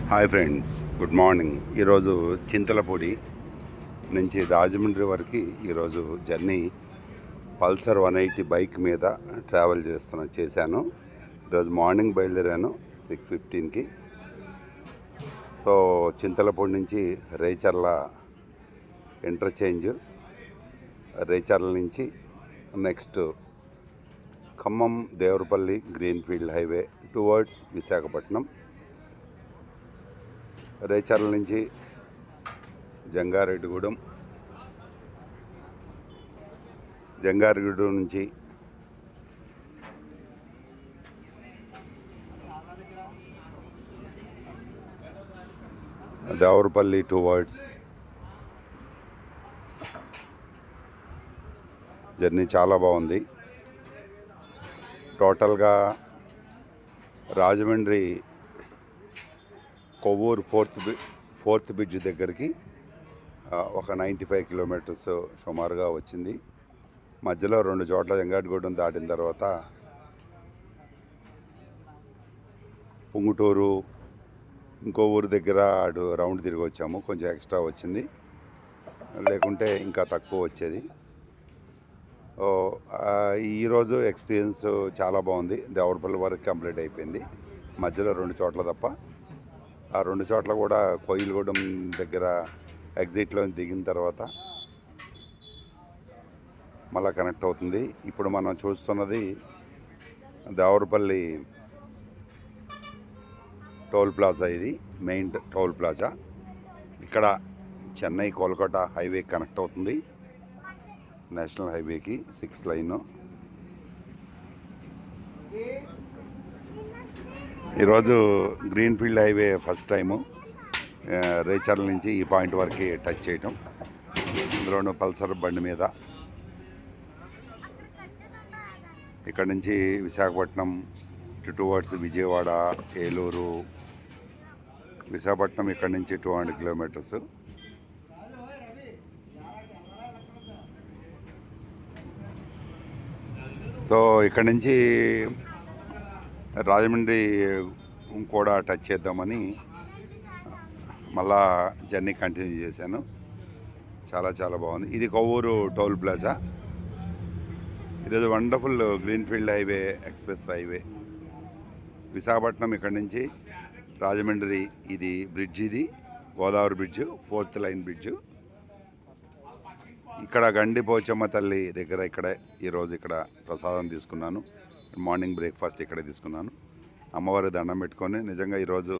Hi friends, good morning. ఈరోజు చింతలపూడి నుంచి రాజమండ్రి వరకు ఈరోజు జర్నీ పల్సర్ 180 బైక్ మీద ట్రావెల్ చేశాను. ఈరోజు మార్నింగ్ బయలుదేరాను 6:15కి. సో చింతలపూడి నుంచి రేచర్ల ఇంటర్చేంజ్, రేచర్ల నుంచి next Khammam Devarapalli greenfield highway towards Visakhapatnam, Racharla నుంచి జంగారెడ్డిగూడెం, జంగారెడ్డిగూడెం నుంచి దేవరపల్లి టువర్డ్స్. జర్నీ చాలా బాగుంది. టోటల్గా రాజమండ్రి కొవ్వూరు ఫోర్త్ బ్రిడ్జ్ దగ్గరికి ఒక 95 కిలోమీటర్స్ సుమారుగా వచ్చింది. మధ్యలో 2 చోట్ల జంగారెడ్డిగూడెం దాటిన తర్వాత పుంగుటూరు, ఇంకో ఊరు దగ్గర అటు రౌండ్ తిరిగి వచ్చాము. కొంచెం ఎక్స్ట్రా వచ్చింది, లేకుంటే ఇంకా తక్కువ వచ్చేది. ఈరోజు ఎక్స్పీరియన్స్ చాలా బాగుంది. దేవరపల్లి వరకు కంప్లీట్ అయిపోయింది. మధ్యలో 2 చోట్ల తప్ప. ఆ 2 చోట్ల కూడా కోయిలగూడెం దగ్గర ఎగ్జిట్లో దిగిన తర్వాత మళ్ళీ కనెక్ట్ అవుతుంది. ఇప్పుడు మనం చూస్తున్నది దేవరపల్లి టోల్ ప్లాజా. ఇది మెయిన్ టోల్ ప్లాజా. ఇక్కడ చెన్నై కోల్కతా హైవే కనెక్ట్ అవుతుంది, నేషనల్ హైవేకి 6 లైన్. ఈరోజు greenfield highway first time Racharla నుంచి ఈ పాయింట్ వరకు టచ్ చేయటం. ఇందులోనూ పల్సర్ బండి మీద. ఇక్కడ నుంచి విశాఖపట్నం టువర్డ్స్ విజయవాడ, ఏలూరు, విశాఖపట్నం ఇక్కడ నుంచి 200 కిలోమీటర్స్. సో ఇక్కడ నుంచి రాజమండ్రి కూడా టచ్ చేద్దామని మళ్ళా జర్నీ కంటిన్యూ చేశాను. చాలా బాగుంది. ఇది కొవ్వూరు టోల్ ప్లాజా. ఈరోజు wonderful greenfield highway, express highway. Visakhapatnam ఇక్కడ నుంచి రాజమండ్రి. ఇది బ్రిడ్జ్, ఇది Godavari bridge, 4th line bridge. ఇక్కడ గండి పోచమ్మ తల్లి దగ్గర ఇక్కడే ఈరోజు ఇక్కడ ప్రసాదం తీసుకున్నాను. మార్నింగ్ బ్రేక్ఫాస్ట్ ఇక్కడే తీసుకున్నాను. అమ్మవారి దండం పెట్టుకొని నిజంగా ఈరోజు